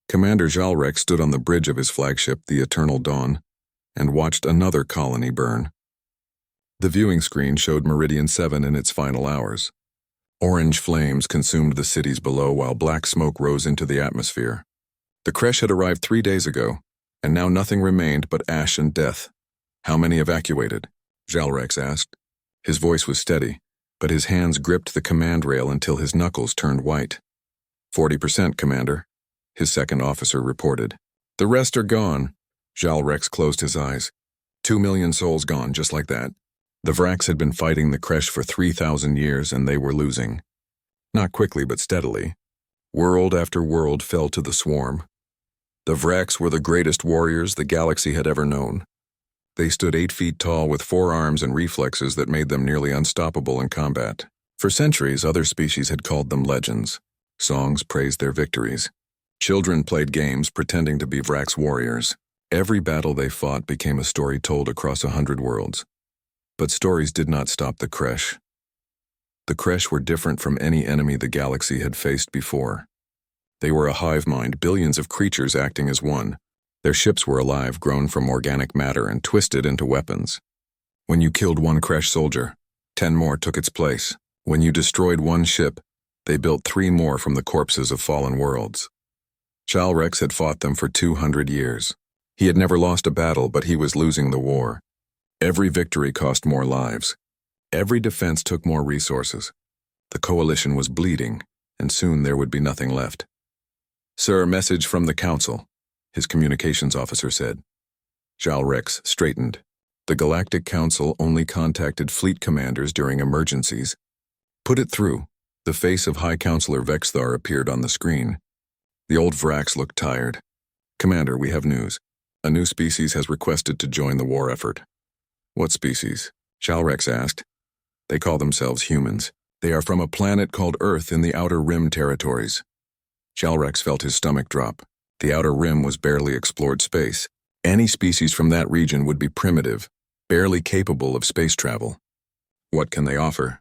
Commander Jalrek stood on the bridge of his flagship, the Eternal Dawn, and watched another colony burn. The viewing screen showed Meridian 7 in its final hours. Orange flames consumed the cities below while black smoke rose into the atmosphere. The Kresh had arrived 3 days ago, and now nothing remained but ash and death. How many evacuated? Jalrex asked. His voice was steady, but his hands gripped the command rail until his knuckles turned white. 40%, Commander, his second officer reported. The rest are gone. Jalrex closed his eyes. 2 million souls gone, just like that. The Vraks had been fighting the Kresh for 3,000 years, and they were losing. Not quickly, but steadily. World after world fell to the swarm. The Vraks were the greatest warriors the galaxy had ever known. They stood 8 feet tall with 4 arms and reflexes that made them nearly unstoppable in combat. For centuries, other species had called them legends. Songs praised their victories. Children played games pretending to be Vraks warriors. Every battle they fought became a story told across 100 worlds. But stories did not stop the Kresh. The Kresh were different from any enemy the galaxy had faced before. They were a hive mind, billions of creatures acting as one. Their ships were alive, grown from organic matter and twisted into weapons. When you killed one Kresh soldier, 10 more took its place. When you destroyed one ship, they built 3 more from the corpses of fallen worlds. Jalrex had fought them for 200 years. He had never lost a battle, but he was losing the war. Every victory cost more lives. Every defense took more resources. The coalition was bleeding, and soon there would be nothing left. Sir, message from the Council, his communications officer said. Jalrex straightened. The Galactic Council only contacted fleet commanders during emergencies. Put it through. The face of High Counselor Vexthar appeared on the screen. The old Vraks looked tired. Commander, we have news. A new species has requested to join the war effort. What species? Jalrex asked. They call themselves humans. They are from a planet called Earth in the Outer Rim territories. Jalrex felt his stomach drop. The Outer Rim was barely explored space. Any species from that region would be primitive, barely capable of space travel. What can they offer?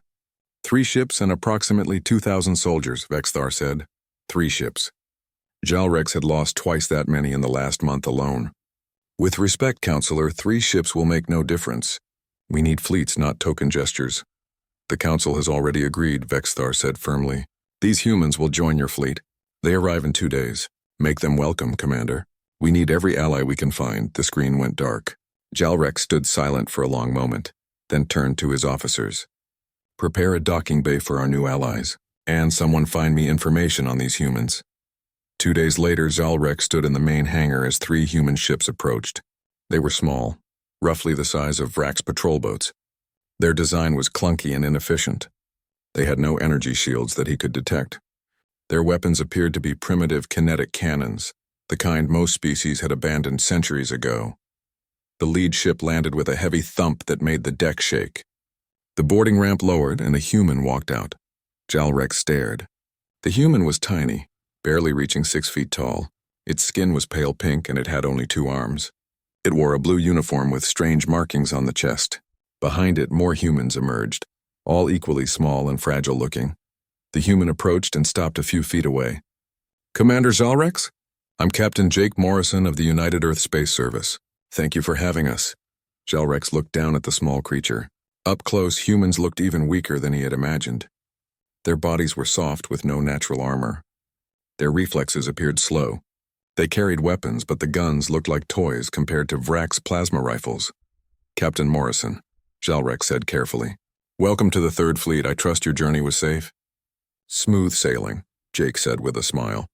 3 ships and approximately 2,000 soldiers, Vexthar said. 3 ships. Jalrex had lost twice that many in the last month alone. With respect, Counselor, 3 ships will make no difference. We need fleets, not token gestures. The Council has already agreed, Vexthar said firmly. These humans will join your fleet. They arrive in 2 days. Make them welcome, Commander. We need every ally we can find. The screen went dark. Jalrex stood silent for a long moment, then turned to his officers. Prepare a docking bay for our new allies, and someone find me information on these humans. 2 days later, Jalrex stood in the main hangar as 3 human ships approached. They were small, roughly the size of Vraks patrol boats. Their design was clunky and inefficient. They had no energy shields that he could detect. Their weapons appeared to be primitive kinetic cannons, the kind most species had abandoned centuries ago. The lead ship landed with a heavy thump that made the deck shake. The boarding ramp lowered and a human walked out. Jalrex stared. The human was tiny, barely reaching 6 feet tall. Its skin was pale pink and it had only 2 arms. It wore a blue uniform with strange markings on the chest. Behind it, more humans emerged, all equally small and fragile-looking. The human approached and stopped a few feet away. Commander Jalrex? I'm Captain Jake Morrison of the United Earth Space Service. Thank you for having us. Jalrex looked down at the small creature. Up close, humans looked even weaker than he had imagined. Their bodies were soft with no natural armor. Their reflexes appeared slow. They carried weapons, but the guns looked like toys compared to Vrak's plasma rifles. Captain Morrison, Jalrex said carefully. Welcome to the 3rd Fleet. I trust your journey was safe. Smooth sailing, Jake said with a smile.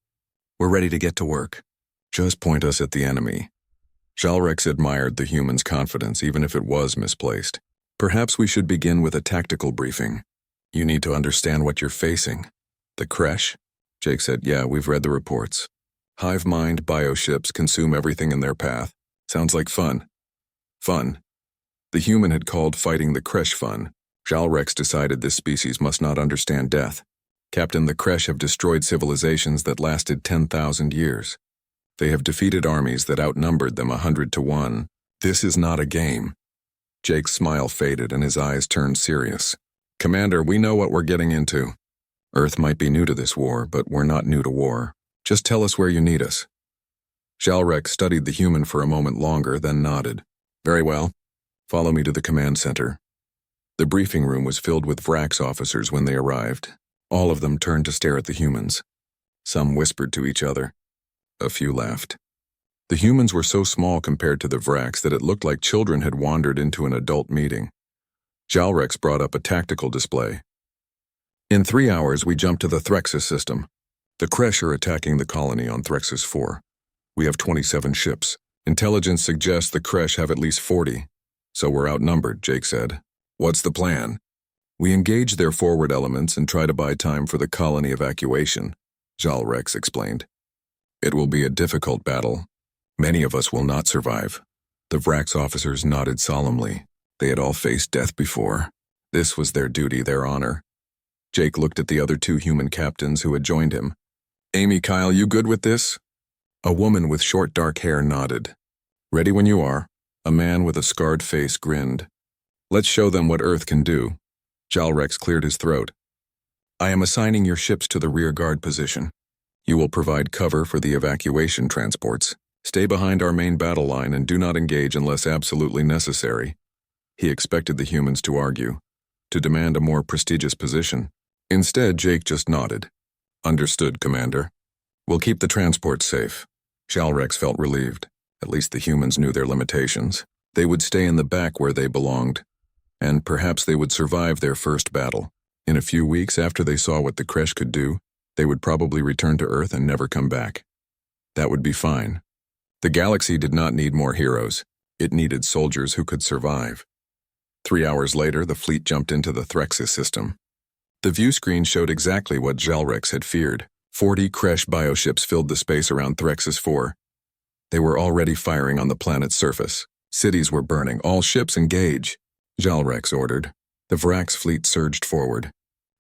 We're ready to get to work. Just point us at the enemy. Jalrex admired the human's confidence, even if it was misplaced. Perhaps we should begin with a tactical briefing. You need to understand what you're facing. The Kresh? Jake said, yeah, we've read the reports. Hive mind bioships consume everything in their path. Sounds like fun. Fun. The human had called fighting the Kresh fun. Jalrex decided this species must not understand death. Captain, the Kresh have destroyed civilizations that lasted 10,000 years. They have defeated armies that outnumbered them 100 to 1. This is not a game. Jake's smile faded and his eyes turned serious. Commander, we know what we're getting into. Earth might be new to this war, but we're not new to war. Just tell us where you need us. Jalrex studied the human for a moment longer, then nodded. Very well. Follow me to the command center. The briefing room was filled with Vrax officers when they arrived. All of them turned to stare at the humans. Some whispered to each other. A few laughed. The humans were so small compared to the Vrax that it looked like children had wandered into an adult meeting. Jalrex brought up a tactical display. In 3 hours, we jump to the Threxus system. The Kresh are attacking the colony on Threxus 4. We have 27 ships. Intelligence suggests the Kresh have at least 40. So we're outnumbered, Jake said. What's the plan? We engage their forward elements and try to buy time for the colony evacuation, Jalrex explained. It will be a difficult battle. Many of us will not survive. The Vrax officers nodded solemnly. They had all faced death before. This was their duty, their honor. Jake looked at the other 2 human captains who had joined him. Amy, Kyle, you good with this? A woman with short dark hair nodded. Ready when you are. A man with a scarred face grinned. Let's show them what Earth can do. Jalrex cleared his throat. I am assigning your ships to the rear guard position. You will provide cover for the evacuation transports. Stay behind our main battle line and do not engage unless absolutely necessary. He expected the humans to argue, to demand a more prestigious position. Instead, Jake just nodded. Understood, Commander. We'll keep the transports safe. Jalrex felt relieved. At least the humans knew their limitations. They would stay in the back where they belonged. And perhaps they would survive their first battle. In a few weeks after they saw what the Kresh could do, they would probably return to Earth and never come back. That would be fine. The galaxy did not need more heroes. It needed soldiers who could survive. 3 hours later, the fleet jumped into the Threxus system. The view screen showed exactly what Jalrex had feared. 40 Kresh bioships filled the space around Threxus 4. They were already firing on the planet's surface. Cities were burning. All ships engage, Jalrex ordered. The Vrax fleet surged forward.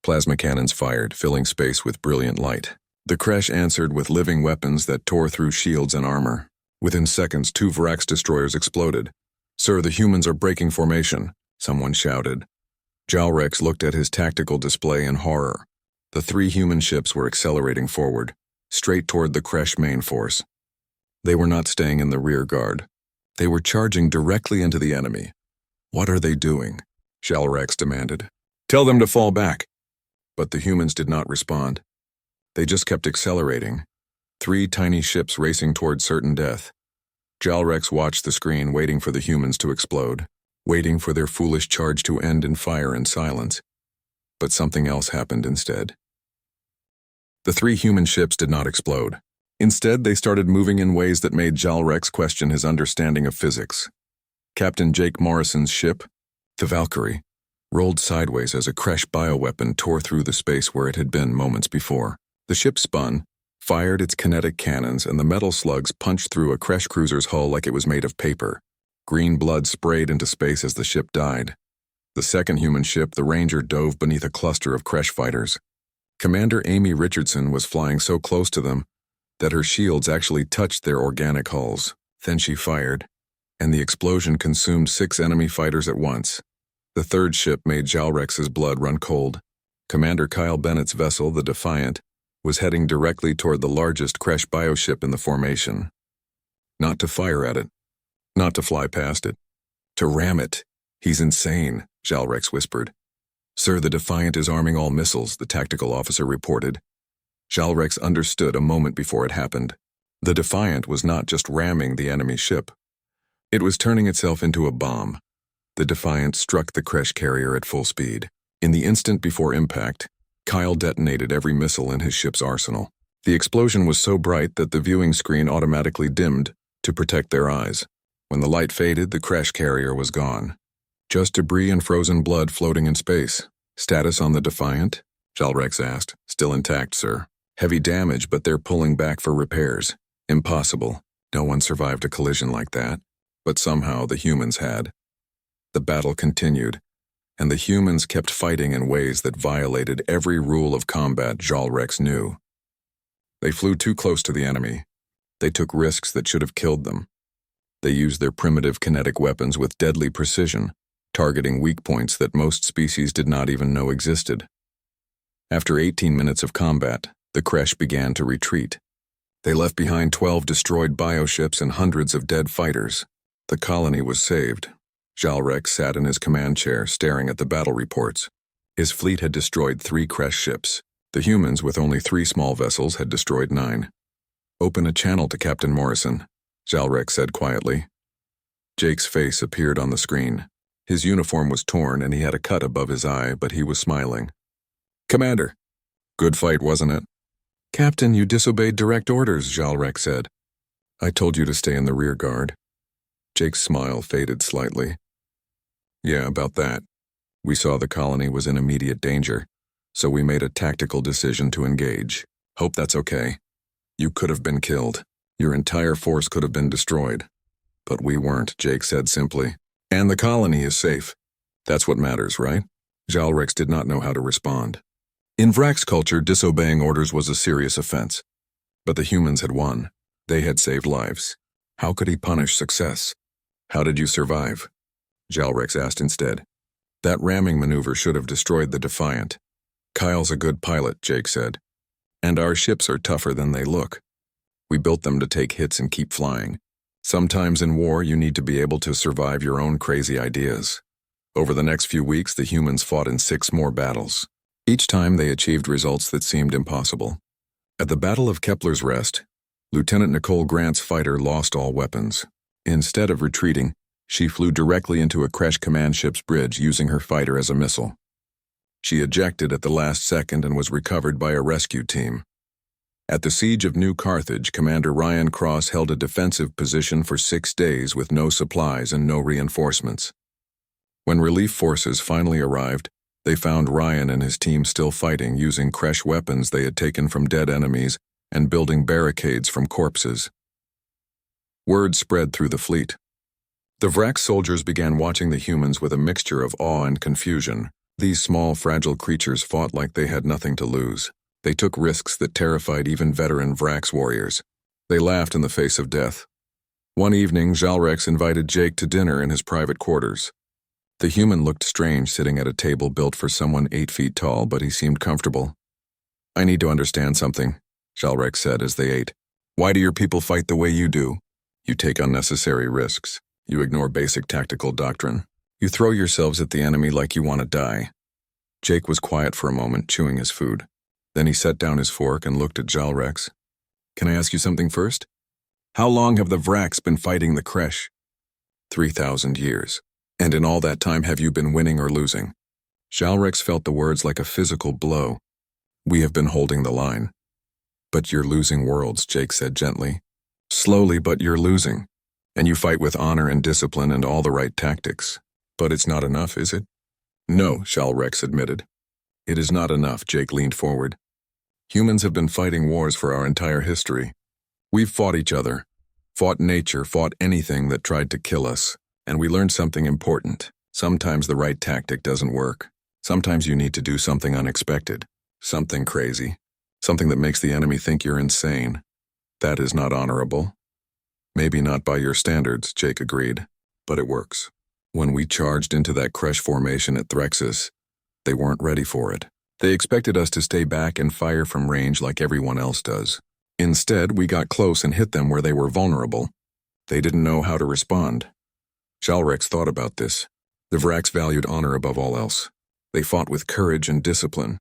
Plasma cannons fired, filling space with brilliant light. The Kresh answered with living weapons that tore through shields and armor. Within seconds, 2 Vrax destroyers exploded. Sir, the humans are breaking formation, someone shouted. Jalrex looked at his tactical display in horror. The 3 human ships were accelerating forward, straight toward the Kresh main force. They were not staying in the rear guard. They were charging directly into the enemy. What are they doing? Jalrex demanded. Tell them to fall back. But the humans did not respond. They just kept accelerating. 3 tiny ships racing toward certain death. Jalrex watched the screen, waiting for the humans to explode, waiting for their foolish charge to end in fire and silence. But something else happened instead. The 3 human ships did not explode. Instead, they started moving in ways that made Jalrex question his understanding of physics. Captain Jake Morrison's ship, the Valkyrie, rolled sideways as a Kresh bioweapon tore through the space where it had been moments before. The ship spun, fired its kinetic cannons, and the metal slugs punched through a Kresh cruiser's hull like it was made of paper. Green blood sprayed into space as the ship died. The second human ship, the Ranger, dove beneath a cluster of Kresh fighters. Commander Amy Richardson was flying so close to them that her shields actually touched their organic hulls. Then she fired, and the explosion consumed 6 enemy fighters at once. The third ship made Jalrex's blood run cold. Commander Kyle Bennett's vessel, the Defiant, was heading directly toward the largest Kresh bioship in the formation. Not to fire at it, not to fly past it, to ram it. He's insane, Jalrex whispered. Sir, the Defiant is arming all missiles, the tactical officer reported. Jalrex understood a moment before it happened. The Defiant was not just ramming the enemy ship. It was turning itself into a bomb. The Defiant struck the Kresh carrier at full speed. In the instant before impact, Kyle detonated every missile in his ship's arsenal. The explosion was so bright that the viewing screen automatically dimmed to protect their eyes. When the light faded, the Kresh carrier was gone. Just debris and frozen blood floating in space. Status on the Defiant? Jalrex asked. Still intact, sir. Heavy damage, but they're pulling back for repairs. Impossible. No one survived a collision like that. But somehow the humans had. The battle continued, and the humans kept fighting in ways that violated every rule of combat Jalrex knew. They flew too close to the enemy. They took risks that should have killed them. They used their primitive kinetic weapons with deadly precision, targeting weak points that most species did not even know existed. After 18 minutes of combat, the Kresh began to retreat. They left behind 12 destroyed bioships and hundreds of dead fighters. The colony was saved. Jalrex sat in his command chair, staring at the battle reports. His fleet had destroyed 3 crash ships. The humans, with only 3 small vessels, had destroyed 9. "Open a channel to Captain Morrison," Jalrex said quietly. Jake's face appeared on the screen. His uniform was torn and he had a cut above his eye, but he was smiling. "Commander." "Good fight, wasn't it?" "Captain, you disobeyed direct orders," Jalrex said. "I told you to stay in the rear guard." Jake's smile faded slightly. "Yeah, about that. We saw the colony was in immediate danger, so we made a tactical decision to engage. Hope that's okay. You could have been killed. Your entire force could have been destroyed. But we weren't," Jake said simply. "And the colony is safe. That's what matters, right?" Jalrex did not know how to respond. In Vrax's culture, disobeying orders was a serious offense. But the humans had won. They had saved lives. How could he punish success? "How did you survive?" Jalrex asked instead. "That ramming maneuver should have destroyed the Defiant." "Kyle's a good pilot," Jake said. "And our ships are tougher than they look. We built them to take hits and keep flying. Sometimes in war, you need to be able to survive your own crazy ideas." Over the next few weeks, the humans fought in 6 more battles. Each time they achieved results that seemed impossible. At the Battle of Kepler's Rest, Lieutenant Nicole Grant's fighter lost all weapons. Instead of retreating, she flew directly into a Kresh command ship's bridge using her fighter as a missile. She ejected at the last second and was recovered by a rescue team. At the Siege of New Carthage, Commander Ryan Cross held a defensive position for 6 days with no supplies and no reinforcements. When relief forces finally arrived, they found Ryan and his team still fighting using Kresh weapons they had taken from dead enemies and building barricades from corpses. Word spread through the fleet. The Vrax soldiers began watching the humans with a mixture of awe and confusion. These small, fragile creatures fought like they had nothing to lose. They took risks that terrified even veteran Vrax warriors. They laughed in the face of death. One evening, Jalrex invited Jake to dinner in his private quarters. The human looked strange sitting at a table built for someone 8 feet tall, but he seemed comfortable. "I need to understand something," Jalrex said as they ate. "Why do your people fight the way you do? You take unnecessary risks. You ignore basic tactical doctrine. You throw yourselves at the enemy like you want to die." Jake was quiet for a moment, chewing his food. Then he set down his fork and looked at Jalrex. "Can I ask you something first? How long have the Vrax been fighting the Kresh?" 3,000 years. "And in all that time, have you been winning or losing?" Jalrex felt the words like a physical blow. "We have been holding the line." "But you're losing worlds," Jake said gently. "Slowly, but you're losing. And you fight with honor and discipline and all the right tactics. But it's not enough, is it?" "No," Jalrex admitted. "It is not enough," Jake leaned forward. "Humans have been fighting wars for our entire history. We've fought each other, fought nature, fought anything that tried to kill us. And we learned something important. Sometimes the right tactic doesn't work. Sometimes you need to do something unexpected, something crazy, something that makes the enemy think you're insane. That is not honorable." "Maybe not by your standards," Jake agreed, "but it works. When we charged into that Kresh formation at Threxus, they weren't ready for it. They expected us to stay back and fire from range like everyone else does. Instead, we got close and hit them where they were vulnerable. They didn't know how to respond." Jalrex thought about this. The Vrax valued honor above all else. They fought with courage and discipline.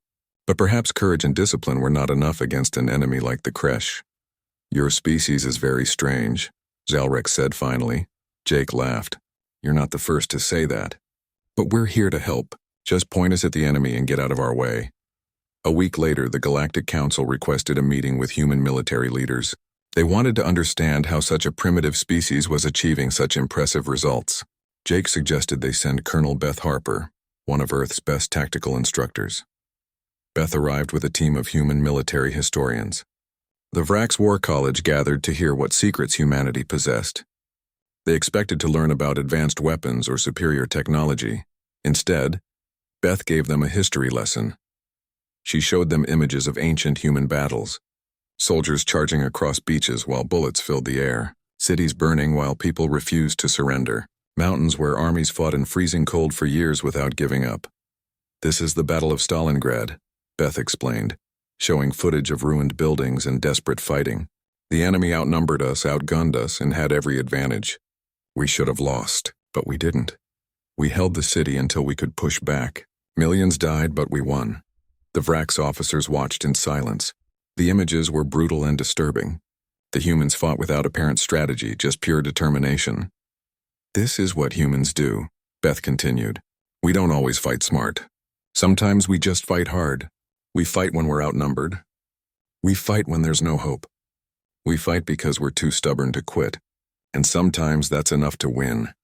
But perhaps courage and discipline were not enough against an enemy like the Kresh. "Your species is very strange," Jalrex said finally. Jake laughed. "You're not the first to say that. But we're here to help. Just point us at the enemy and get out of our way." A week later, the Galactic Council requested a meeting with human military leaders. They wanted to understand how such a primitive species was achieving such impressive results. Jake suggested they send Colonel Beth Harper, one of Earth's best tactical instructors. Beth arrived with a team of human military historians. The Vrax War College gathered to hear what secrets humanity possessed. They expected to learn about advanced weapons or superior technology. Instead, Beth gave them a history lesson. She showed them images of ancient human battles. Soldiers charging across beaches while bullets filled the air. Cities burning while people refused to surrender. Mountains where armies fought in freezing cold for years without giving up. "This is the Battle of Stalingrad," Beth explained, showing footage of ruined buildings and desperate fighting. The enemy outnumbered us, outgunned us, and had every advantage. We should have lost, but we didn't. We held the city until we could push back. Millions died, but we won. The Vrax officers watched in silence. The images were brutal and disturbing. The humans fought without apparent strategy, just pure determination. This is what humans do, Beth continued. We don't always fight smart. Sometimes we just fight hard. We fight when we're outnumbered. We fight when there's no hope. We fight because we're too stubborn to quit. And sometimes that's enough to win.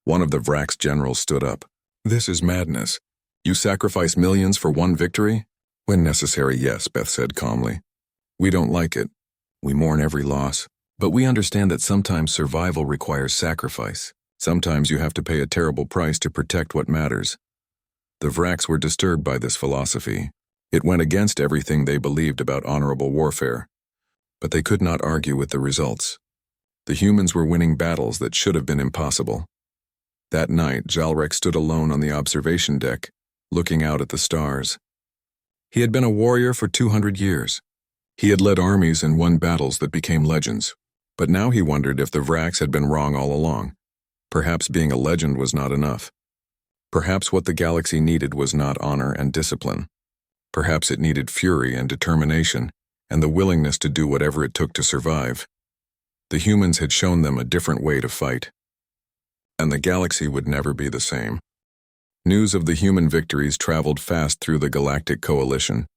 One of the Vrax generals stood up. This is madness. You sacrifice millions for one victory? When necessary, yes, Beth said calmly. We don't like it. We mourn every loss. But we understand that sometimes survival requires sacrifice. Sometimes you have to pay a terrible price to protect what matters. The Vrax were disturbed by this philosophy. It went against everything they believed about honorable warfare. But they could not argue with the results. The humans were winning battles that should have been impossible. That night, Jalrek stood alone on the observation deck, looking out at the stars. He had been a warrior for 200 years. He had led armies and won battles that became legends. But now he wondered if the Vrax had been wrong all along. Perhaps being a legend was not enough. Perhaps what the galaxy needed was not honor and discipline. Perhaps it needed fury and determination, and the willingness to do whatever it took to survive. The humans had shown them a different way to fight. And the galaxy would never be the same. News of the human victories traveled fast through the Galactic Coalition.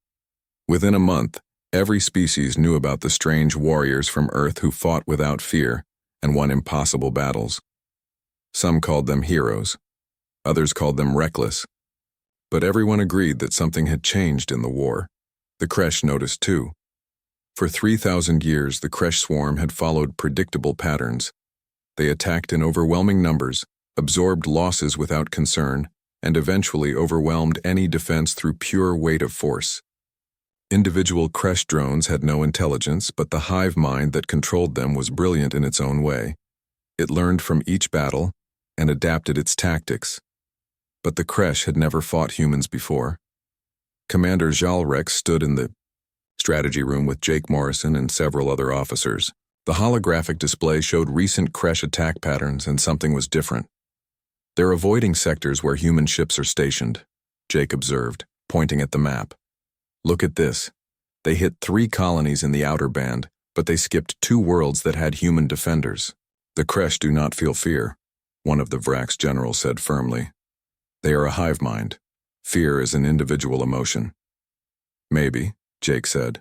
Within a month, every species knew about the strange warriors from Earth who fought without fear and won impossible battles. Some called them heroes. Others called them reckless. But everyone agreed that something had changed in the war. The Kresh noticed too. For 3,000 years, the Kresh swarm had followed predictable patterns. They attacked in overwhelming numbers, absorbed losses without concern, and eventually overwhelmed any defense through pure weight of force. Individual Kresh drones had no intelligence, but the hive mind that controlled them was brilliant in its own way. It learned from each battle and adapted its tactics. But the Kresh had never fought humans before. Commander Jalrek stood in the strategy room with Jake Morrison and several other officers. The holographic display showed recent Kresh attack patterns, and something was different. They're avoiding sectors where human ships are stationed, Jake observed, pointing at the map. Look at this. They hit 3 colonies in the outer band, but they skipped 2 worlds that had human defenders. The Kresh do not feel fear, one of the Vrax generals said firmly. They are a hive mind. Fear is an individual emotion. Maybe, Jake said.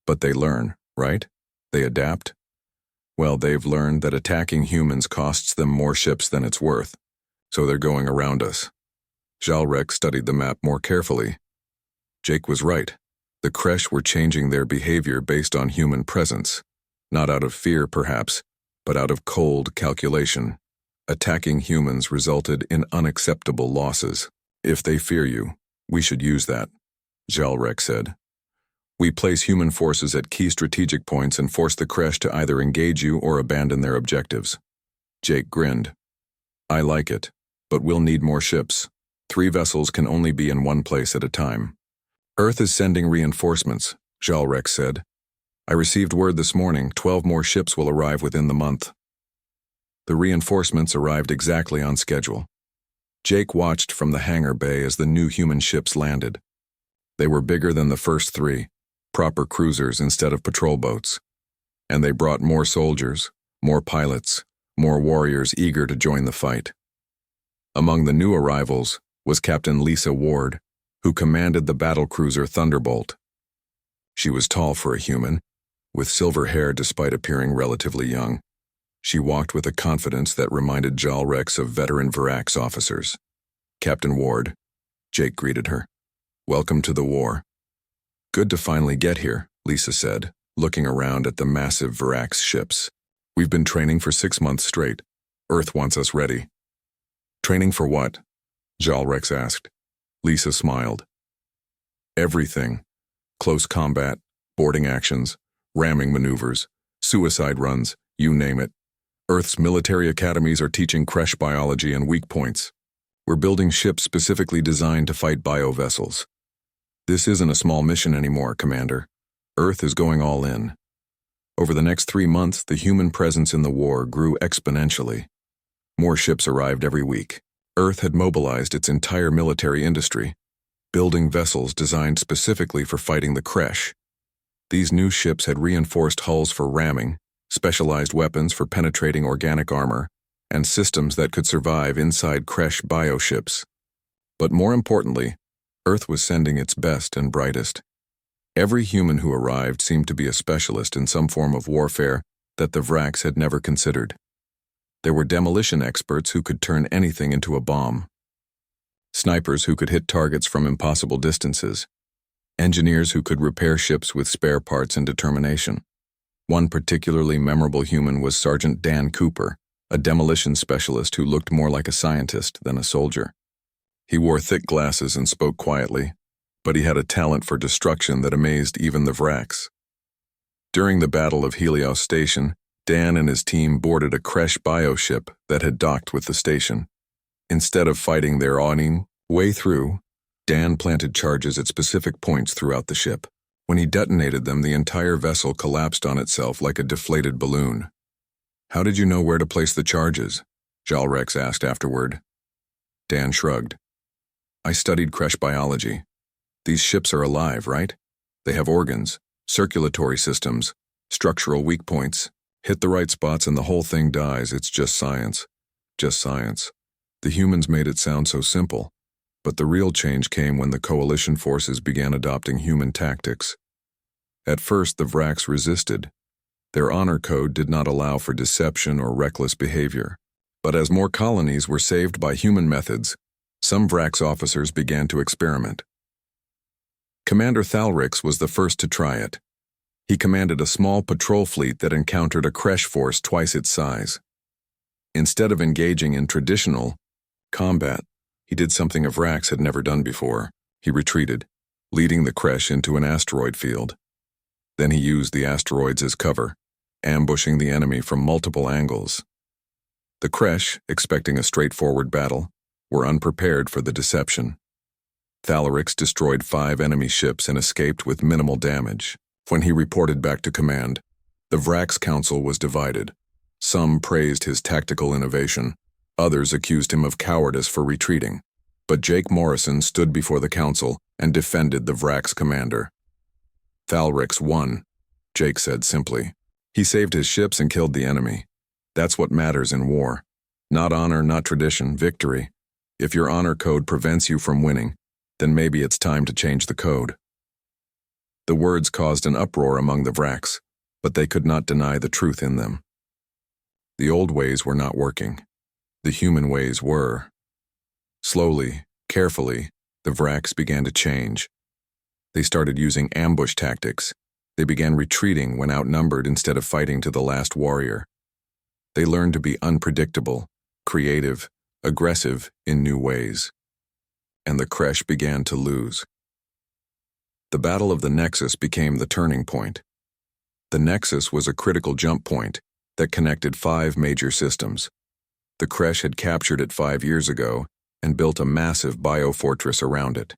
But they learn, right? They adapt? Well, they've learned that attacking humans costs them more ships than it's worth, so they're going around us. Jalrek studied the map more carefully. Jake was right. The Kresh were changing their behavior based on human presence. Not out of fear, perhaps, but out of cold calculation. Attacking humans resulted in unacceptable losses. If they fear you, we should use that, Jalrek said. We place human forces at key strategic points and force the Kresh to either engage you or abandon their objectives. Jake grinned. I like it, but we'll need more ships. 3 vessels can only be in one place at a time. Earth is sending reinforcements, Jalrek said. I received word this morning 12 more ships will arrive within the month. The reinforcements arrived exactly on schedule. Jake watched from the hangar bay as the new human ships landed. They were bigger than the first 3, proper cruisers instead of patrol boats. And they brought more soldiers, more pilots, more warriors eager to join the fight. Among the new arrivals was Captain Lisa Ward, who commanded the battlecruiser Thunderbolt. She was tall for a human, with silver hair despite appearing relatively young. She walked with a confidence that reminded Jalrek of veteran Vrax officers. Captain Ward, Jake greeted her. Welcome to the war. Good to finally get here, Lisa said, looking around at the massive Vrax ships. We've been training for 6 months straight. Earth wants us ready. Training for what? Jalrek asked. Lisa smiled. Everything. Close combat, boarding actions, ramming maneuvers, suicide runs, you name it. Earth's military academies are teaching Kresh biology and weak points. We're building ships specifically designed to fight biovessels. This isn't a small mission anymore, Commander. Earth is going all in. Over the next 3 months, the human presence in the war grew exponentially. More ships arrived every week. Earth had mobilized its entire military industry, building vessels designed specifically for fighting the Kresh. These new ships had reinforced hulls for ramming, specialized weapons for penetrating organic armor, and systems that could survive inside Kresh bioships. But more importantly, Earth was sending its best and brightest. Every human who arrived seemed to be a specialist in some form of warfare that the Vraks had never considered. There were demolition experts who could turn anything into a bomb, snipers who could hit targets from impossible distances, engineers who could repair ships with spare parts and determination. One particularly memorable human was Sergeant Dan Cooper, a demolition specialist who looked more like a scientist than a soldier. He wore thick glasses and spoke quietly, but he had a talent for destruction that amazed even the Vraks. During the Battle of Helios Station, Dan and his team boarded a Kresh bioship that had docked with the station. Instead of fighting their awning way through, Dan planted charges at specific points throughout the ship. When he detonated them, the entire vessel collapsed on itself like a deflated balloon. "How did you know where to place the charges?" Jalrex asked afterward. Dan shrugged. "I studied Kresh biology. These ships are alive, right? They have organs, circulatory systems, structural weak points. Hit the right spots and the whole thing dies. It's just science. Just science." The humans made it sound so simple, but the real change came when the coalition forces began adopting human tactics. At first, the Vraks resisted. Their honor code did not allow for deception or reckless behavior. But as more colonies were saved by human methods, some Vraks officers began to experiment. Commander Thalrix was the first to try it. He commanded a small patrol fleet that encountered a Kresh force twice its size. Instead of engaging in traditional combat, he did something a Vraks had never done before. He retreated, leading the Kresh into an asteroid field. Then he used the asteroids as cover, ambushing the enemy from multiple angles. The Kresh, expecting a straightforward battle, were unprepared for the deception. Thalrix destroyed 5 enemy ships and escaped with minimal damage. When he reported back to command, the Vraks Council was divided. Some praised his tactical innovation, others accused him of cowardice for retreating. But Jake Morrison stood before the council and defended the Vraks commander. "Thalrix won," Jake said simply. "He saved his ships and killed the enemy. That's what matters in war. Not honor, not tradition, victory. If your honor code prevents you from winning, then maybe it's time to change the code." The words caused an uproar among the Vraks, but they could not deny the truth in them. The old ways were not working. The human ways were. Slowly, carefully, the Vraks began to change. They started using ambush tactics. They began retreating when outnumbered instead of fighting to the last warrior. They learned to be unpredictable, creative, aggressive in new ways. And the Kresh began to lose. The Battle of the Nexus became the turning point. The Nexus was a critical jump point that connected 5 major systems. The Kresh had captured it 5 years ago and built a massive biofortress around it.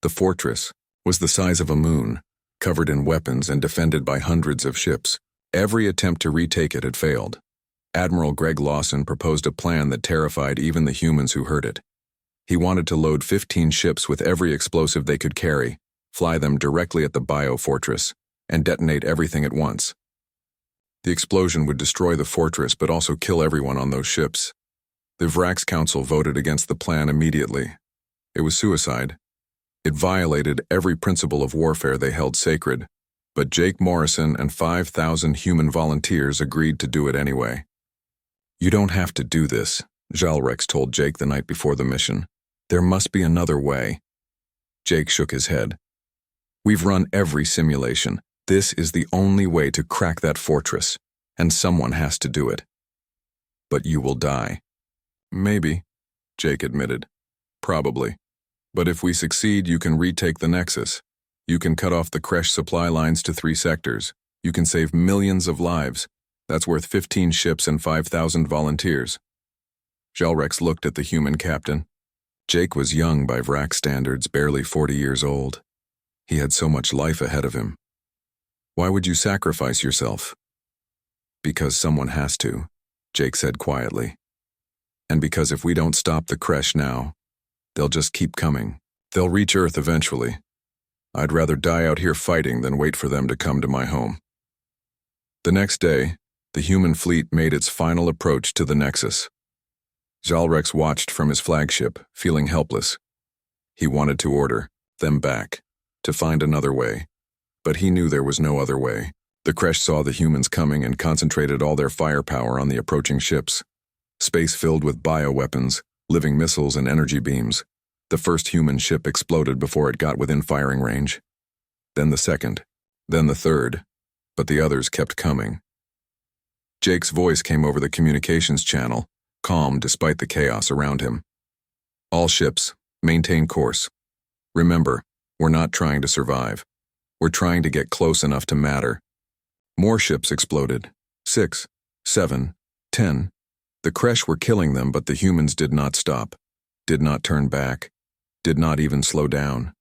The fortress was the size of a moon, covered in weapons and defended by hundreds of ships. Every attempt to retake it had failed. Admiral Greg Lawson proposed a plan that terrified even the humans who heard it. He wanted to load 15 ships with every explosive they could carry, fly them directly at the biofortress, and detonate everything at once. The explosion would destroy the fortress but also kill everyone on those ships. The Vraks Council voted against the plan immediately. It was suicide. It violated every principle of warfare they held sacred, but Jake Morrison and 5,000 human volunteers agreed to do it anyway. "You don't have to do this," Jalrex told Jake the night before the mission. "There must be another way." Jake shook his head. "We've run every simulation. This is the only way to crack that fortress, and someone has to do it." "But you will die." "Maybe," Jake admitted. "Probably. But if we succeed, you can retake the Nexus. You can cut off the Kresh supply lines to 3 sectors. You can save millions of lives. That's worth 15 ships and 5,000 volunteers." Jalrex looked at the human captain. Jake was young by Vrak standards, barely 40 years old. He had so much life ahead of him. "Why would you sacrifice yourself?" Because someone has to, Jake said quietly. And because if we don't stop the crash now, they'll just keep coming. They'll reach Earth eventually. I'd rather die out here fighting than wait for them to come to my home. The next day, the human fleet made its final approach to the Nexus. Jalrex watched from his flagship, feeling helpless. He wanted to order them back, to find another way. But he knew there was no other way. The Kresh saw the humans coming and concentrated all their firepower on the approaching ships. Space filled with bioweapons, living missiles and energy beams. The first human ship exploded before it got within firing range. Then the second. Then the third. But the others kept coming. Jake's voice came over the communications channel, calm despite the chaos around him. All ships, maintain course. Remember, we're not trying to survive. We're trying to get close enough to matter. More ships exploded. 6, 7, 10. The Kresh were killing them, but the humans did not stop, did not turn back, did not even slow down.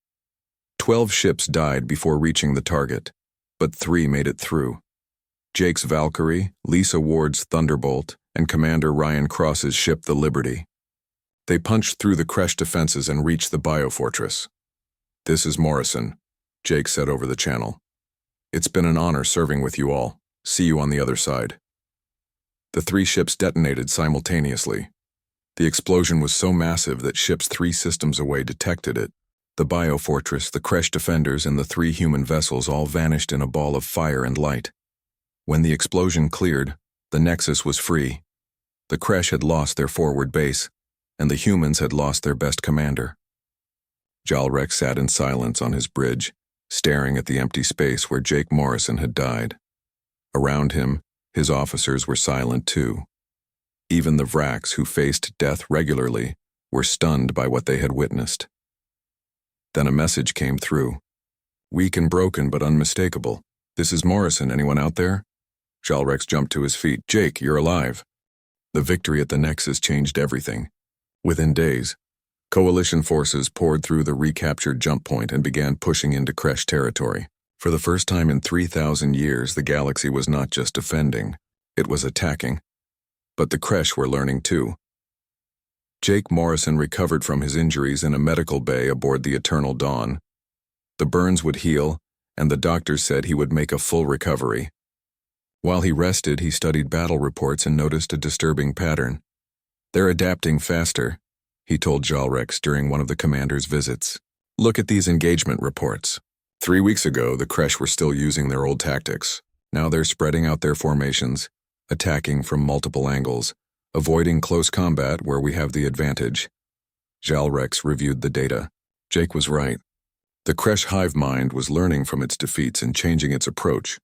12 ships died before reaching the target, but 3 made it through. Jake's Valkyrie, Lisa Ward's Thunderbolt, and Commander Ryan Cross's ship the Liberty. They punched through the Kresh defenses and reached the biofortress. "This is Morrison," Jake said over the channel. "It's been an honor serving with you all. See you on the other side." The 3 ships detonated simultaneously. The explosion was so massive that ships 3 systems away detected it. The biofortress, the Kresh defenders, and the 3 human vessels all vanished in a ball of fire and light. When the explosion cleared, the Nexus was free. The Kresh had lost their forward base, and the humans had lost their best commander. Jalrex sat in silence on his bridge, staring at the empty space where Jake Morrison had died. Around him, his officers were silent too. Even the Vraks, who faced death regularly, were stunned by what they had witnessed. Then a message came through. "Weak and broken, but unmistakable. This is Morrison. Anyone out there?" Jalrex jumped to his feet. "Jake, you're alive." The victory at the Nexus changed everything. Within days, Coalition forces poured through the recaptured jump point and began pushing into Kresh territory. For the first time in 3,000 years, the galaxy was not just defending, it was attacking. But the Kresh were learning too. Jake Morrison recovered from his injuries in a medical bay aboard the Eternal Dawn. The burns would heal, and the doctors said he would make a full recovery. While he rested, he studied battle reports and noticed a disturbing pattern. "They're adapting faster," he told Jalrex during one of the commander's visits. "Look at these engagement reports. 3 weeks ago, the Kresh were still using their old tactics. Now they're spreading out their formations, attacking from multiple angles, avoiding close combat where we have the advantage." Jalrex reviewed the data. Jake was right. The Kresh hive mind was learning from its defeats and changing its approach.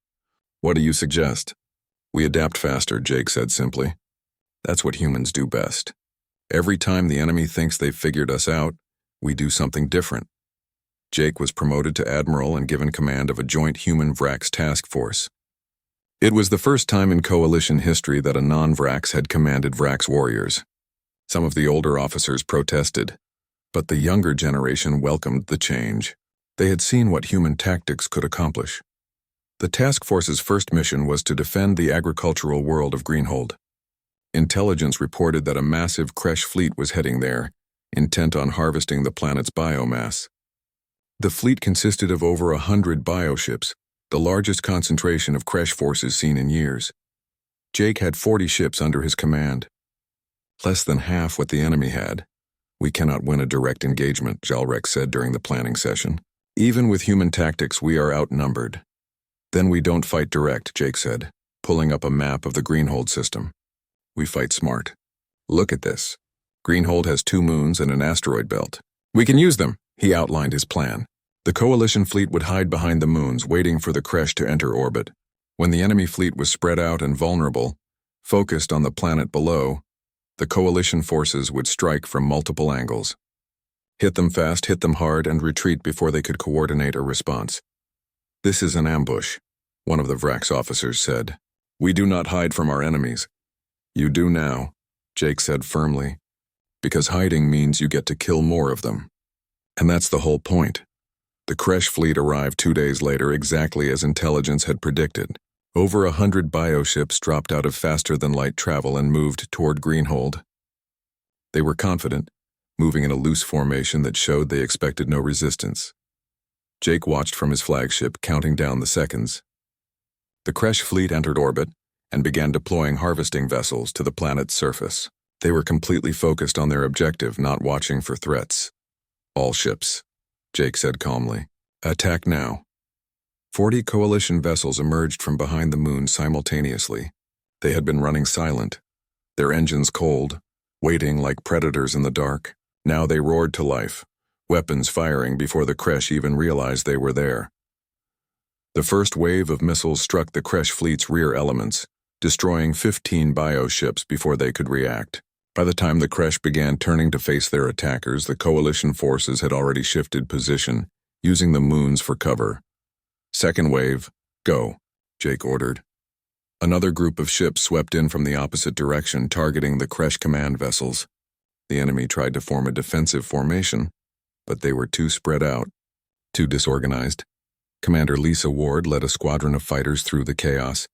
"What do you suggest?" "We adapt faster," Jake said simply. "That's what humans do best. Every time the enemy thinks they've figured us out, we do something different." Jake was promoted to admiral and given command of a joint human Vrax task force. It was the first time in Coalition history that a non-Vrax had commanded Vrax warriors. Some of the older officers protested, but the younger generation welcomed the change. They had seen what human tactics could accomplish. The task force's first mission was to defend the agricultural world of Greenhold. Intelligence reported that a massive Kresh fleet was heading there, intent on harvesting the planet's biomass. The fleet consisted of over 100 bioships, the largest concentration of Kresh forces seen in years. Jake had 40 ships under his command. Less than half what the enemy had. "We cannot win a direct engagement," Jalrex said during the planning session. "Even with human tactics, we are outnumbered." "Then we don't fight direct," Jake said, pulling up a map of the Greenhold system. "We fight smart. Look at this. Greenhold has 2 moons and an asteroid belt. We can use them," he outlined his plan. The Coalition fleet would hide behind the moons, waiting for the Kresh to enter orbit. When the enemy fleet was spread out and vulnerable, focused on the planet below, the Coalition forces would strike from multiple angles. Hit them fast, hit them hard, and retreat before they could coordinate a response. "This is an ambush," one of the Vrax officers said. "We do not hide from our enemies." "You do now," Jake said firmly, "because hiding means you get to kill more of them." And that's the whole point. The Kresh fleet arrived 2 days later exactly as intelligence had predicted. Over 100 bioships dropped out of faster-than-light travel and moved toward Greenhold. They were confident, moving in a loose formation that showed they expected no resistance. Jake watched from his flagship, counting down the seconds. The Kresh fleet entered orbit and began deploying harvesting vessels to the planet's surface. They were completely focused on their objective, not watching for threats. "All ships," Jake said calmly. "Attack now." 40 coalition vessels emerged from behind the moon simultaneously. They had been running silent, their engines cold, waiting like predators in the dark. Now they roared to life, weapons firing before the Kresh even realized they were there. The first wave of missiles struck the Kresh fleet's rear elements, destroying 15 bioships before they could react. By the time the Kresh began turning to face their attackers, the coalition forces had already shifted position, using the moons for cover. "Second wave, go," Jake ordered. Another group of ships swept in from the opposite direction, targeting the Kresh command vessels. The enemy tried to form a defensive formation, but they were too spread out, too disorganized. Commander Lisa Ward led a squadron of fighters through the chaos,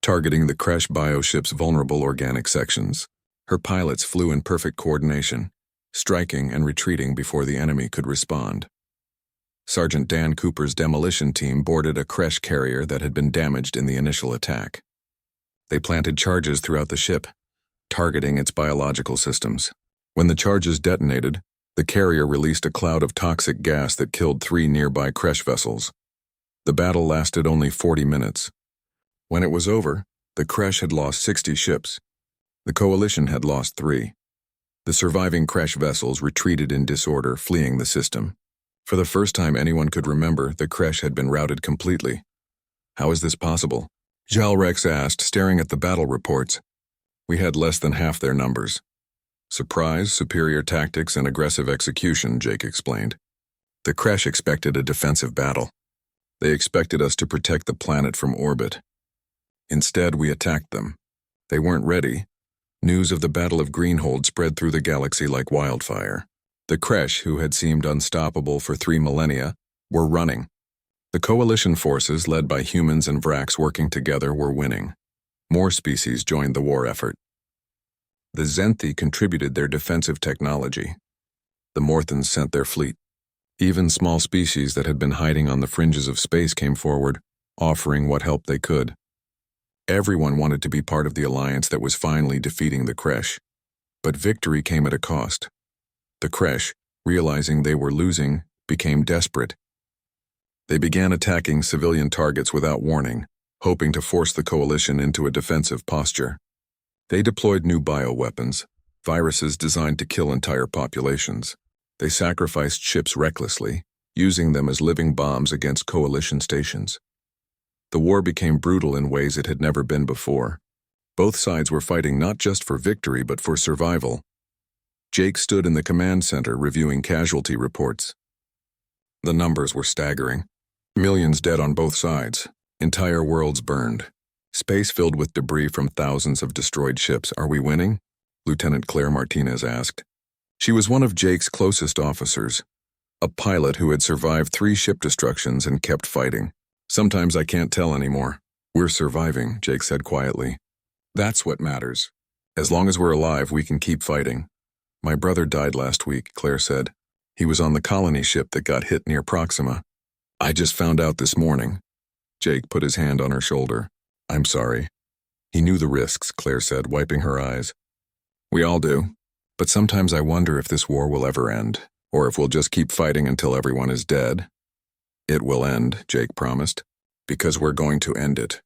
targeting the Kresh bioship's vulnerable organic sections. Her pilots flew in perfect coordination, striking and retreating before the enemy could respond. Sergeant Dan Cooper's demolition team boarded a Kresh carrier that had been damaged in the initial attack. They planted charges throughout the ship, targeting its biological systems. When the charges detonated, the carrier released a cloud of toxic gas that killed 3 nearby Kresh vessels. The battle lasted only 40 minutes. When it was over, the Kresh had lost 60 ships. The Coalition had lost 3. The surviving Kresh vessels retreated in disorder, fleeing the system. For the first time anyone could remember, the Kresh had been routed completely. "How is this possible?" Jalrex asked, staring at the battle reports. "We had less than half their numbers." "Surprise, superior tactics, and aggressive execution," Jake explained. "The Kresh expected a defensive battle. They expected us to protect the planet from orbit. Instead, we attacked them. They weren't ready." News of the Battle of Greenhold spread through the galaxy like wildfire. The Kresh, who had seemed unstoppable for 3 millennia, were running. The coalition forces, led by humans and Vrax working together, were winning. More species joined the war effort. The Zenthi contributed their defensive technology. The Morthans sent their fleet. Even small species that had been hiding on the fringes of space came forward, offering what help they could. Everyone wanted to be part of the alliance that was finally defeating the Kresh. But victory came at a cost. The Kresh, realizing they were losing, became desperate. They began attacking civilian targets without warning, hoping to force the coalition into a defensive posture. They deployed new bioweapons, viruses designed to kill entire populations. They sacrificed ships recklessly, using them as living bombs against coalition stations. The war became brutal in ways it had never been before. Both sides were fighting not just for victory but for survival. Jake stood in the command center reviewing casualty reports. The numbers were staggering. Millions dead on both sides. Entire worlds burned. Space filled with debris from thousands of destroyed ships. "Are we winning?" Lieutenant Claire Martinez asked. She was one of Jake's closest officers, a pilot who had survived 3 ship destructions and kept fighting. "Sometimes I can't tell anymore." "We're surviving," Jake said quietly. "That's what matters. As long as we're alive, we can keep fighting." "My brother died last week," Claire said. "He was on the colony ship that got hit near Proxima. I just found out this morning." Jake put his hand on her shoulder. "I'm sorry." "He knew the risks," Claire said, wiping her eyes. "We all do. But sometimes I wonder if this war will ever end, or if we'll just keep fighting until everyone is dead." "It will end," Jake promised, "because we're going to end it.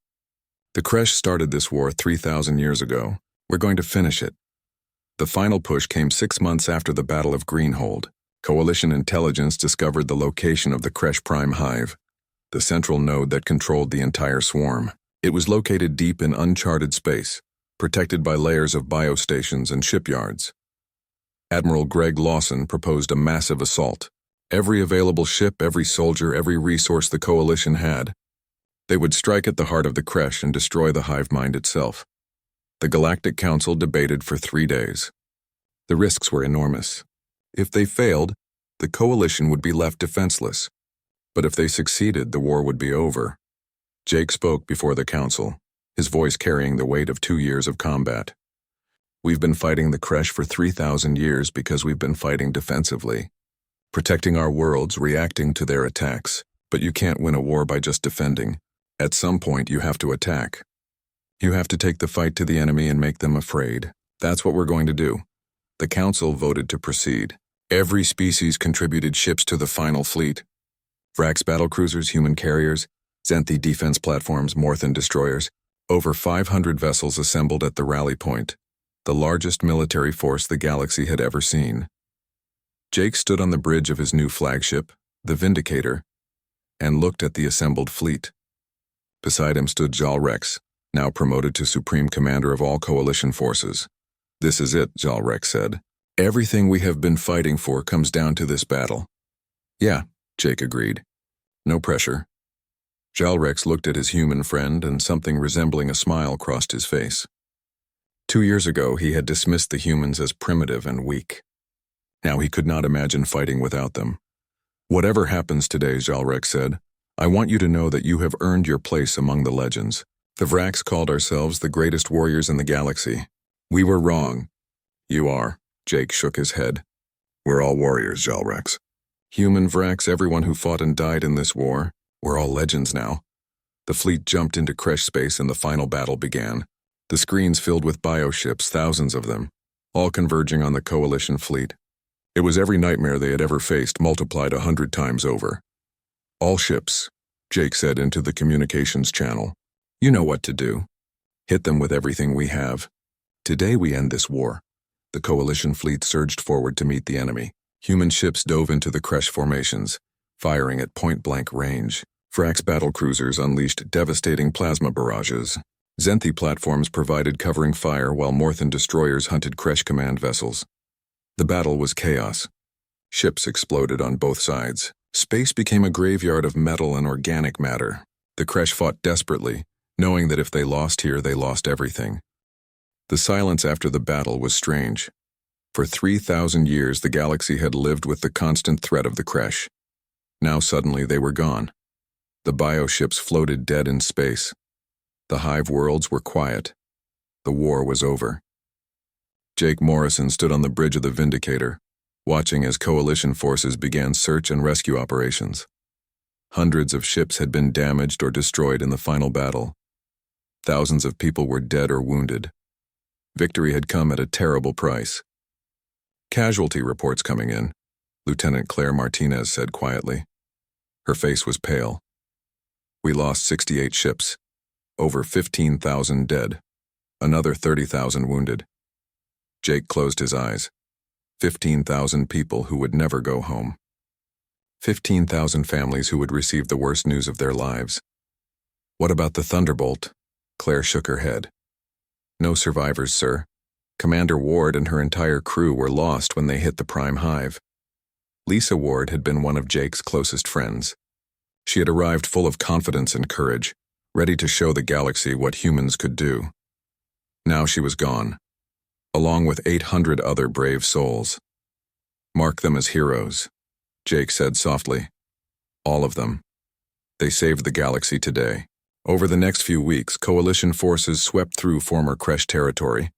The Kresh started this war 3,000 years ago. We're going to finish it." The final push came 6 months after the Battle of Greenhold. Coalition intelligence discovered the location of the Kresh Prime Hive, the central node that controlled the entire swarm. It was located deep in uncharted space, protected by layers of biostations and shipyards. Admiral Greg Lawson proposed a massive assault. Every available ship, every soldier, every resource the Coalition had. They would strike at the heart of the Kresh and destroy the hive mind itself. The Galactic Council debated for 3 days. The risks were enormous. If they failed, the Coalition would be left defenseless. But if they succeeded, the war would be over. Jake spoke before the council. his voice carrying the weight of 2 years of combat. "We've been fighting the Kresh for 3,000 years because we've been fighting defensively, protecting our worlds, reacting to their attacks. But you can't win a war by just defending. At some point, you have to attack. You have to take the fight to the enemy and make them afraid. That's what we're going to do." The council voted to proceed. Every species contributed ships to the final fleet. Vrax battlecruisers, human carriers, Zenthi defense platforms, Morthan destroyers. Over 500 vessels assembled at the rally point, the largest military force the galaxy had ever seen. Jake stood on the bridge of his new flagship, the Vindicator, and looked at the assembled fleet. Beside him stood Jal Rex, now promoted to Supreme Commander of all Coalition forces. "This is it," Jal Rex said. "Everything we have been fighting for comes down to this battle." "Yeah," Jake agreed. "No pressure." Jal Rex looked at his human friend, and something resembling a smile crossed his face. 2 years ago, he had dismissed the humans as primitive and weak. Now he could not imagine fighting without them. "Whatever happens today," Jal Rex said, "I want you to know that you have earned your place among the legends. The Vrax called ourselves the greatest warriors in the galaxy. We were wrong." "You are." Jake shook his head. "We're all warriors, Jal Rex. Human Vrax, everyone who fought and died in this war. We're all legends now." The fleet jumped into Kresh space and the final battle began. The screens filled with bioships, thousands of them, all converging on the Coalition fleet. It was every nightmare they had ever faced, multiplied 100 times over. "All ships," Jake said into the communications channel. "You know what to do. Hit them with everything we have. Today we end this war." The Coalition fleet surged forward to meet the enemy. Human ships dove into the Kresh formations, firing at point-blank range. Vrax battlecruisers unleashed devastating plasma barrages. Zenthi platforms provided covering fire while Morthan destroyers hunted Kresh command vessels. The battle was chaos. Ships exploded on both sides. Space became a graveyard of metal and organic matter. The Kresh fought desperately, knowing that if they lost here, they lost everything. The silence after the battle was strange. For 3,000 years, the galaxy had lived with the constant threat of the Kresh. Now suddenly they were gone. The bioships floated dead in space. The hive worlds were quiet. The war was over. Jake Morrison stood on the bridge of the Vindicator, watching as Coalition forces began search and rescue operations. Hundreds of ships had been damaged or destroyed in the final battle. Thousands of people were dead or wounded. Victory had come at a terrible price. "Casualty reports coming in," Lieutenant Claire Martinez said quietly. Her face was pale. "We lost 68 ships, over 15,000 dead, another 30,000 wounded." Jake closed his eyes. 15,000 people who would never go home. 15,000 families who would receive the worst news of their lives. "What about the Thunderbolt?" Claire shook her head. "No survivors, sir. Commander Ward and her entire crew were lost when they hit the Prime Hive." Lisa Ward had been one of Jake's closest friends. She had arrived full of confidence and courage, ready to show the galaxy what humans could do. Now she was gone, along with 800 other brave souls. "Mark them as heroes," Jake said softly. "All of them. They saved the galaxy today." Over the next few weeks, Coalition forces swept through former Kresh territory,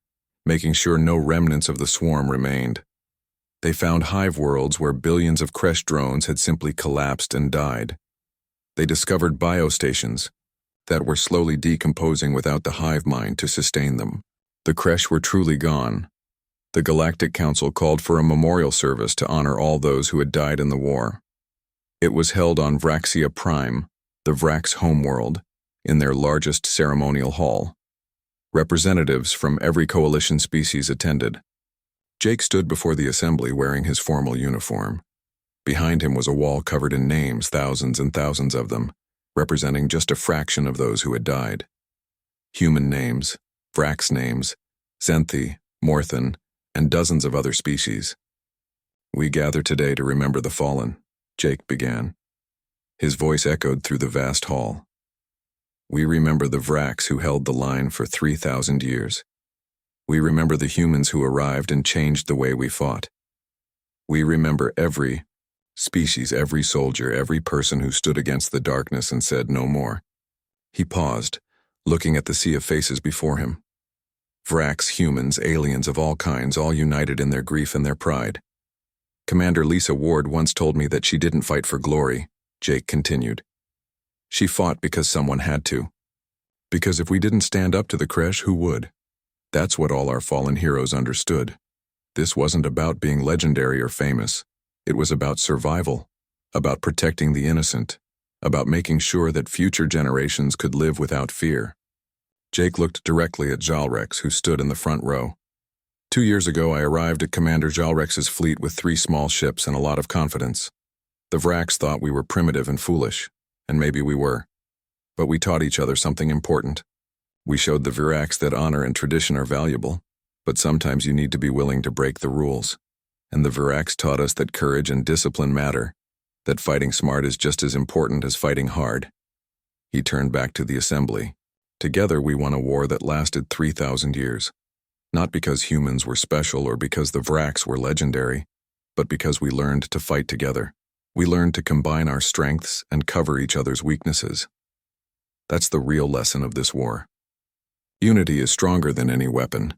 making sure no remnants of the swarm remained. They found hive worlds where billions of Kresh drones had simply collapsed and died. They discovered biostations that were slowly decomposing without the hive mind to sustain them. The Kresh were truly gone. The Galactic Council called for a memorial service to honor all those who had died in the war. It was held on Vraxia Prime, the Vrax homeworld, in their largest ceremonial hall. Representatives from every Coalition species attended. Jake stood before the assembly wearing his formal uniform. Behind him was a wall covered in names, thousands and thousands of them, representing just a fraction of those who had died. Human names, Vrax names, Zenthi, Morthan, and dozens of other species. "We gather today to remember the fallen," Jake began. His voice echoed through the vast hall. "We remember the Vrax who held the line for 3,000 years. We remember the humans who arrived and changed the way we fought. We remember every species, every soldier, every person who stood against the darkness and said no more." He paused, looking at the sea of faces before him. Vraks, humans, aliens of all kinds, all united in their grief and their pride. Commander Lisa Ward once told me that she didn't fight for glory, Jake continued. She fought because someone had to. Because if we didn't stand up to the Kresh, who would? That's what all our fallen heroes understood. This wasn't about being legendary or famous. It was about survival, about protecting the innocent, about making sure that future generations could live without fear. Jake looked directly at Jalrex, who stood in the front row. 2 years ago, I arrived at Commander Jalrex's fleet with 3 small ships and a lot of confidence. The Vraks thought we were primitive and foolish, and maybe we were. But we taught each other something important. We showed the Vraks that honor and tradition are valuable, but sometimes you need to be willing to break the rules. And the Vraks taught us that courage and discipline matter, that fighting smart is just as important as fighting hard. He turned back to the assembly. Together we won a war that lasted 3,000 years. Not because humans were special or because the Vraks were legendary, but because we learned to fight together. We learned to combine our strengths and cover each other's weaknesses. That's the real lesson of this war. Unity is stronger than any weapon.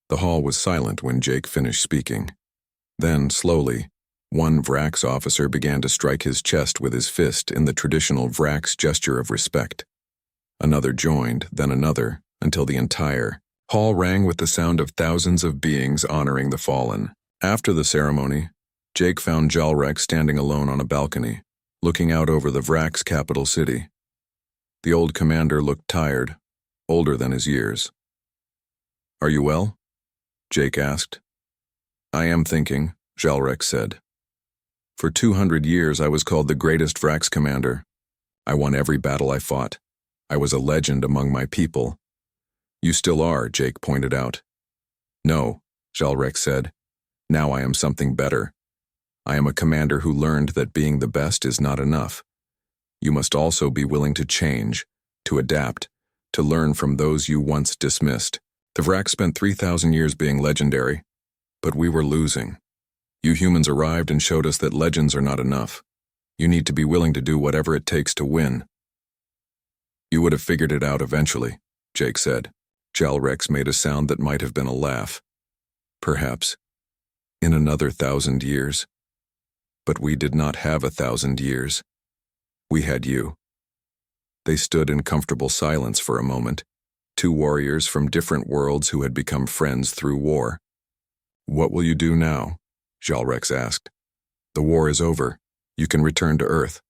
The hall was silent when Jake finished speaking. Then, slowly, one Vraks officer began to strike his chest with his fist in the traditional Vraks gesture of respect. Another joined, then another, until the entire hall rang with the sound of thousands of beings honoring the fallen. After the ceremony, Jake found Jalrex standing alone on a balcony, looking out over the Vraks' capital city. The old commander looked tired, older than his years. "Are you well?" Jake asked. "I am thinking," Jalrex said. "For 200 years I was called the greatest Vraks commander. I won every battle I fought. I was a legend among my people." "You still are," Jake pointed out. "No," Jalrex said. "Now I am something better. I am a commander who learned that being the best is not enough. You must also be willing to change, to adapt, to learn from those you once dismissed. The Vraks spent 3,000 years being legendary, but we were losing. You humans arrived and showed us that legends are not enough. You need to be willing to do whatever it takes to win." "You would have figured it out eventually," Jake said. Jalrex made a sound that might have been a laugh. "Perhaps. In another 1,000 years. But we did not have 1,000 years. We had you." They stood in comfortable silence for a moment, 2 warriors from different worlds who had become friends through war. "What will you do now?" Jalrex asked. "The war is over. You can return to Earth."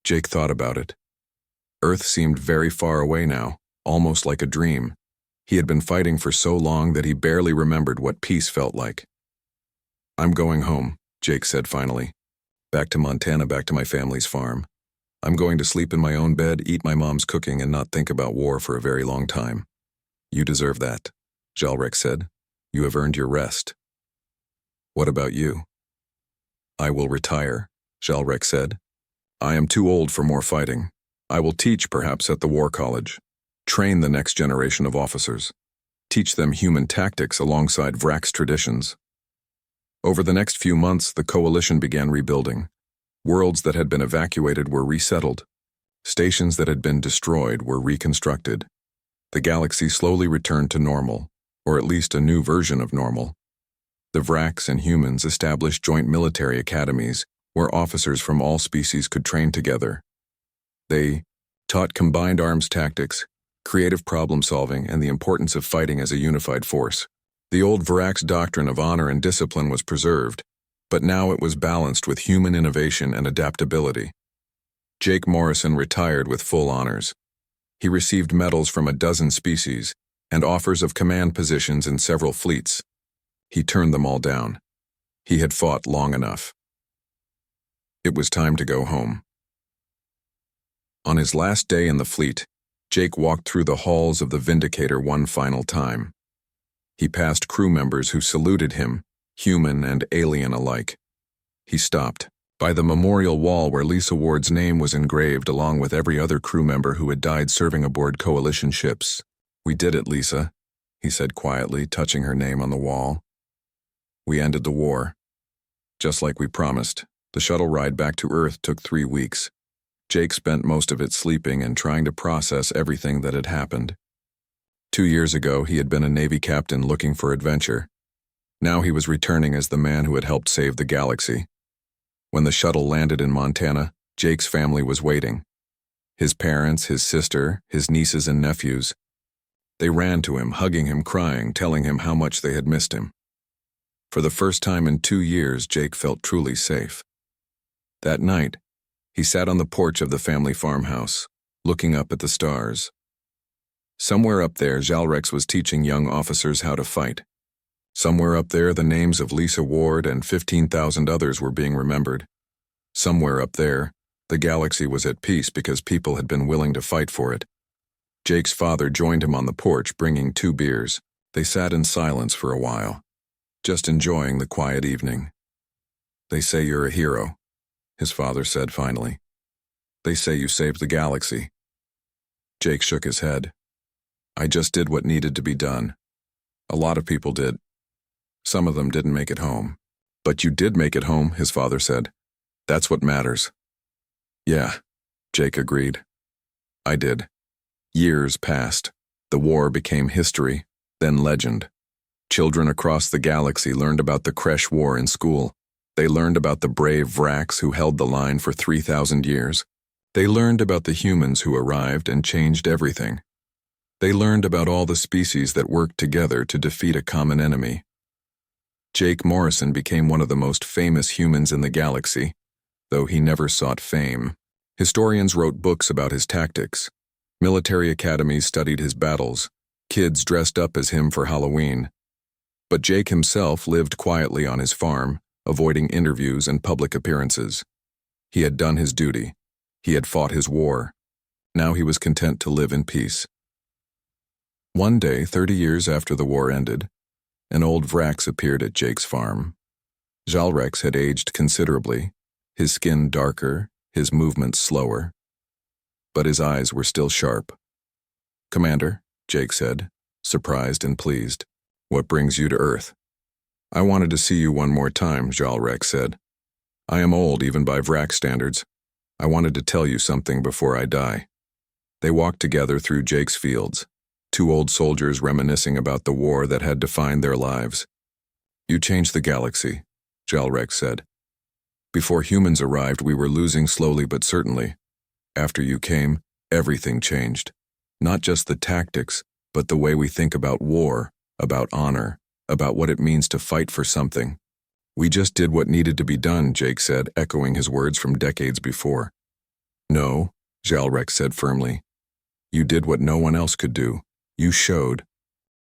Jake thought about it. Earth seemed very far away now, almost like a dream. He had been fighting for so long that he barely remembered what peace felt like. "I'm going home," Jake said finally. "Back to Montana, back to my family's farm. I'm going to sleep in my own bed, eat my mom's cooking, and not think about war for a very long time." "You deserve that," Jalrex said. "You have earned your rest." "What about you?" "I will retire," Jalrex said. "I am too old for more fighting. I will teach, perhaps, at the War College. Train the next generation of officers. Teach them human tactics alongside Vraks traditions." Over the next few months, the coalition began rebuilding. Worlds that had been evacuated were resettled. Stations that had been destroyed were reconstructed. The galaxy slowly returned to normal, or at least a new version of normal. The Vraks and humans established joint military academies where officers from all species could train together. They taught combined arms tactics, creative problem-solving, and the importance of fighting as a unified force. The old Vraks doctrine of honor and discipline was preserved, but now it was balanced with human innovation and adaptability. Jake Morrison retired with full honors. He received medals from a dozen species and offers of command positions in several fleets. He turned them all down. He had fought long enough. It was time to go home. On his last day in the fleet, Jake walked through the halls of the Vindicator one final time. He passed crew members who saluted him, human and alien alike. He stopped by the memorial wall where Lisa Ward's name was engraved along with every other crew member who had died serving aboard coalition ships. "We did it, Lisa," he said quietly, touching her name on the wall. "We ended the war. Just like we promised, the shuttle ride back to Earth took 3 weeks. Jake spent most of it sleeping and trying to process everything that had happened. 2 years ago, he had been a Navy captain looking for adventure. Now he was returning as the man who had helped save the galaxy. When the shuttle landed in Montana, Jake's family was waiting. His parents, his sister, his nieces and nephews. They ran to him, hugging him, crying, telling him how much they had missed him. For the first time in 2 years, Jake felt truly safe. That night, he sat on the porch of the family farmhouse, looking up at the stars. Somewhere up there, Jalrex was teaching young officers how to fight. Somewhere up there, the names of Lisa Ward and 15,000 others were being remembered. Somewhere up there, the galaxy was at peace because people had been willing to fight for it. Jake's father joined him on the porch, bringing 2 beers. They sat in silence for a while, just enjoying the quiet evening. "They say you're a hero," his father said finally. "They say you saved the galaxy." Jake shook his head. "I just did what needed to be done. A lot of people did. Some of them didn't make it home." "But you did make it home," his father said. "That's what matters." "Yeah," Jake agreed. "I did." Years passed. The war became history, then legend. Children across the galaxy learned about the Kresh War in school. They learned about the brave Vrax who held the line for 3,000 years. They learned about the humans who arrived and changed everything. They learned about all the species that worked together to defeat a common enemy. Jake Morrison became one of the most famous humans in the galaxy, though he never sought fame. Historians wrote books about his tactics. Military academies studied his battles. Kids dressed up as him for Halloween. But Jake himself lived quietly on his farm, avoiding interviews and public appearances. He had done his duty. He had fought his war. Now he was content to live in peace. One day, 30 years after the war ended, an old Vrax appeared at Jake's farm. Jalrex had aged considerably, his skin darker, his movements slower. But his eyes were still sharp. "Commander," Jake said, surprised and pleased, "what brings you to Earth?" "I wanted to see you one more time," Jalrex said. "I am old even by Vrax standards. I wanted to tell you something before I die." They walked together through Jake's fields, 2 old soldiers reminiscing about the war that had defined their lives. "You changed the galaxy," Jalrex said. "Before humans arrived, we were losing slowly but certainly. After you came, everything changed. Not just the tactics, but the way we think about war, about honor, about what it means to fight for something." "We just did what needed to be done," Jake said, echoing his words from decades before. "No," Jalrex said firmly. "You did what no one else could do. You showed,